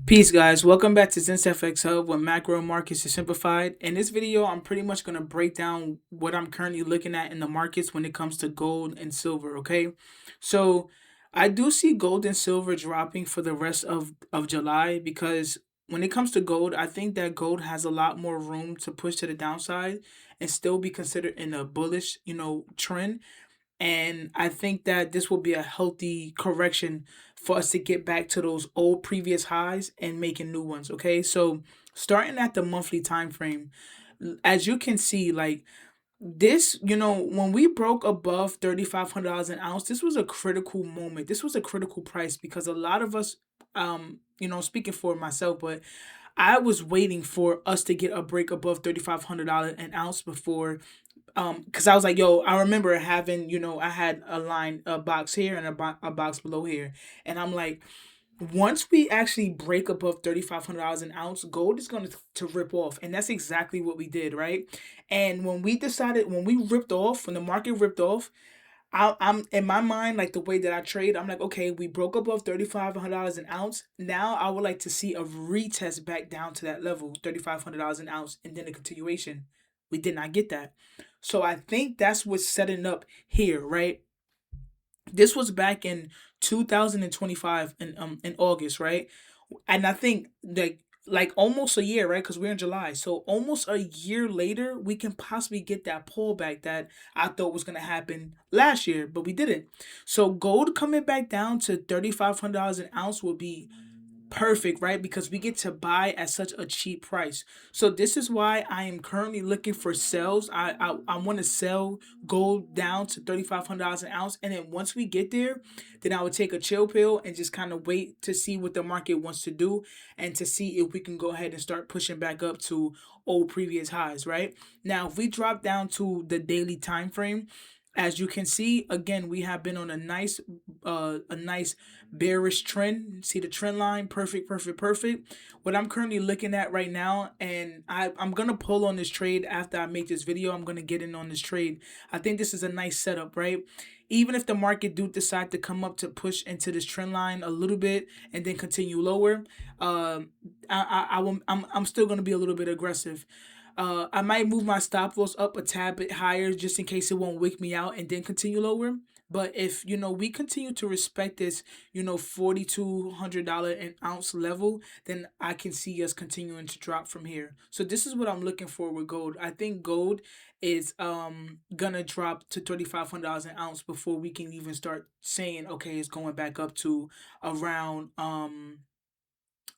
Peace, guys. Welcome back to ZENSFXHUB, where macro markets are simplified. In this video, I'm pretty much going to break down what I'm currently looking at in the markets when it comes to gold and silver, okay? So, I do see gold and silver dropping for the rest of July because when it comes to gold, I think that gold has a lot more room to push to the downside and still be considered in a bullish, trend. And I think that this will be a healthy correction for us to get back to those old previous highs and making new ones. Okay. So starting at the monthly time frame, as you can see, like this, when we broke above $3,500 an ounce, this was a critical moment. This was a critical price because a lot of us, speaking for myself, but I was waiting for us to get a break above $3,500 an ounce before, because I was like, yo, I remember having, I had a box here and a box below here, and I'm like, once we actually break above $3,500 an ounce, gold is going to rip off, and that's exactly what we did, right? And when we ripped off, when the market ripped off, I'm in my mind, like the way that I trade, I'm like, okay, we broke above $3,500 an ounce. Now I would like to see a retest back down to that level, $3,500 an ounce, and then a continuation. We did not get that. So I think that's what's setting up here, right? This was back in 2025 in August, right? And I think like almost a year, right? Because we're in July, so almost a year later, we can possibly get that pullback that I thought was gonna happen last year, but we didn't. So gold coming back down to $3,500 an ounce will be perfect, right? Because we get to buy at such a cheap price. So this is why I am currently looking for sales. I want to sell gold down to $3,500 an ounce, and then once we get there, then I would take a chill pill and just kind of wait to see what the market wants to do and to see if we can go ahead and start pushing back up to old previous highs, right? Now, if we drop down to the daily time frame, as you can see, again, we have been on a nice bearish trend. See the trend line? Perfect, perfect, perfect. What I'm currently looking at right now, and I'm gonna pull on this trade after I make this video. I'm gonna get in on this trade. I think this is a nice setup, right? Even if the market do decide to come up to push into this trend line a little bit and then continue lower, I'm still gonna be a little bit aggressive. I might move my stop loss up a tad bit higher just in case it won't wake me out and then continue lower. But if we continue to respect this, $4,200 an ounce level, then I can see us continuing to drop from here. So this is what I'm looking for with gold. I think gold is gonna drop to $3,500 an ounce before we can even start saying, okay, it's going back up to around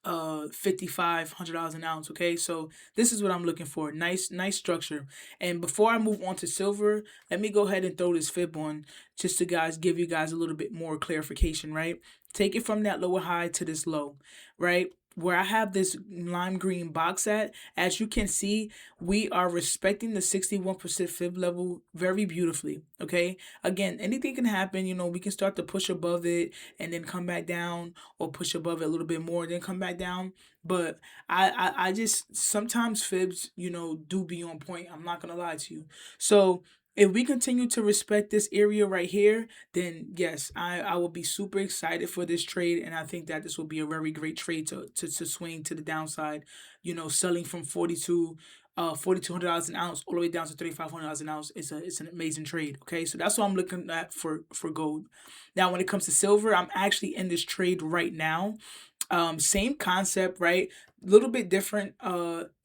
$5,500 an ounce. Okay, so this is what I'm looking for. Nice structure. And before I move on to silver, let me go ahead and throw this fib on just to give you guys a little bit more clarification, right? Take it from that lower high to this low, right? Where I have this lime green box at, as you can see, we are respecting the 61% fib level very beautifully. Okay, again, anything can happen. We can start to push above it and then come back down, or push above it a little bit more, then come back down. But I just sometimes fibs, do be on point. I'm not gonna lie to you. So if we continue to respect this area right here, then yes, I will be super excited for this trade, and I think that this will be a very great trade to swing to the downside. Selling from 4,200 an ounce all the way down to $3,500 an ounce is it's an amazing trade. Okay, so that's what I'm looking at for gold. Now, when it comes to silver, I'm actually in this trade right now. Same concept, right? A little bit different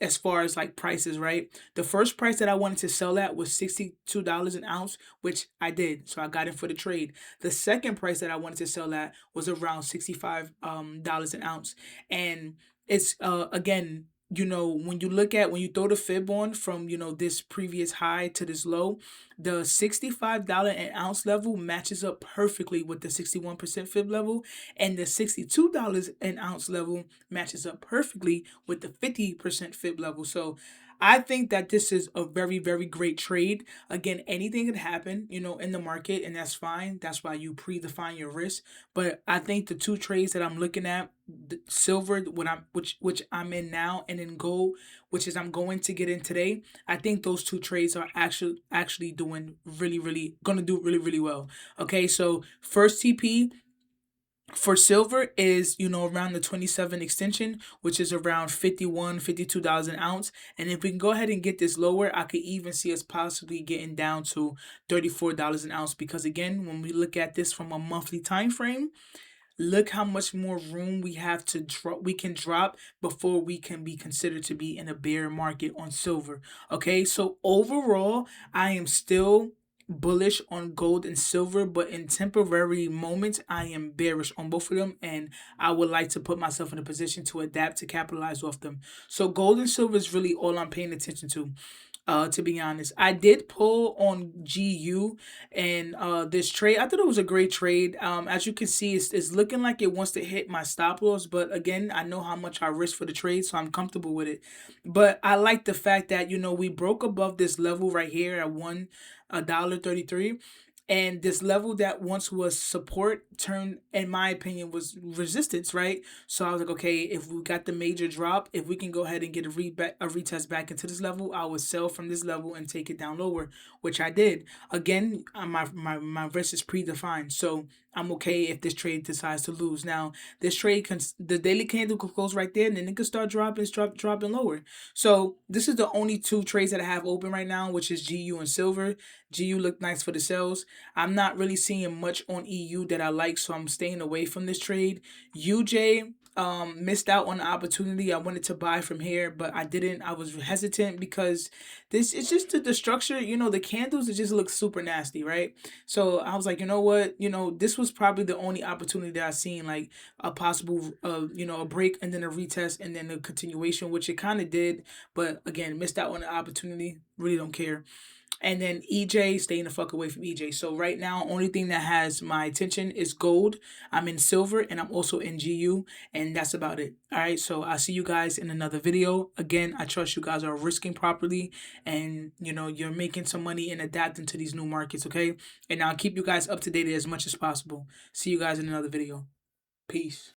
as far as like prices, right? The first price that I wanted to sell at was $62 an ounce, which I did. So I got in for the trade. The second price that I wanted to sell at was around $65 dollars an ounce. And it's again, when you throw the fib on from this previous high to this low, the $65 an ounce level matches up perfectly with the 61% fib level, and the $62 an ounce level matches up perfectly with the 50% fib level. So I think that this is a very, very great trade. Again, anything can happen, in the market, and that's fine. That's why you predefine your risk. But I think the two trades that I'm looking at, the silver, which I'm in now, and then gold, which is I'm going to get in today. I think those two trades are actually doing really, really gonna do really, really well. Okay, so first TP For silver is, around the 27 extension, which is around 52 dollars an ounce. And if we can go ahead and get this lower, I could even see us possibly getting down to $34 an ounce, because again, when we look at this from a monthly time frame, look how much more room we have to drop, we can drop before we can be considered to be in a bear market on silver. Okay, so overall, I am still bullish on gold and silver, but in temporary moments I am bearish on both of them, and I would like to put myself in a position to adapt to capitalize off them. So gold and silver is really all I'm paying attention to be honest. I did pull on GU and this trade. I thought it was a great trade. As you can see, it's looking like it wants to hit my stop loss, but again, I know how much I risk for the trade, so I'm comfortable with it. But I like the fact that we broke above this level right here at $1.33. And this level that once was support turned, in my opinion, was resistance, right? So I was like, okay, if we got the major drop, if we can go ahead and get a retest back into this level, I would sell from this level and take it down lower, which I did. Again, my risk is predefined, so I'm okay if this trade decides to lose. Now, this trade, the daily candle could close right there, and then it could start dropping lower. So this is the only two trades that I have open right now, which is GU and silver. GU looked nice for the sales. I'm not really seeing much on EU that I like, so I'm staying away from this trade. UJ missed out on the opportunity. I wanted to buy from here, but I didn't. I was hesitant because this is just the structure, the candles, it just looks super nasty, right? So I was like, you know what, this was probably the only opportunity that I seen, like a possible a break and then a retest and then a continuation, which it kind of did, but again, missed out on the opportunity. Really don't care. And then EJ, staying the fuck away from EJ. So right now, only thing that has my attention is gold. I'm in silver and I'm also in GU, and that's about it. All right, so I'll see you guys in another video. Again, I trust you guys are risking properly, and you're making some money and adapting to these new markets, okay? And I'll keep you guys up to date as much as possible. See you guys in another video. Peace.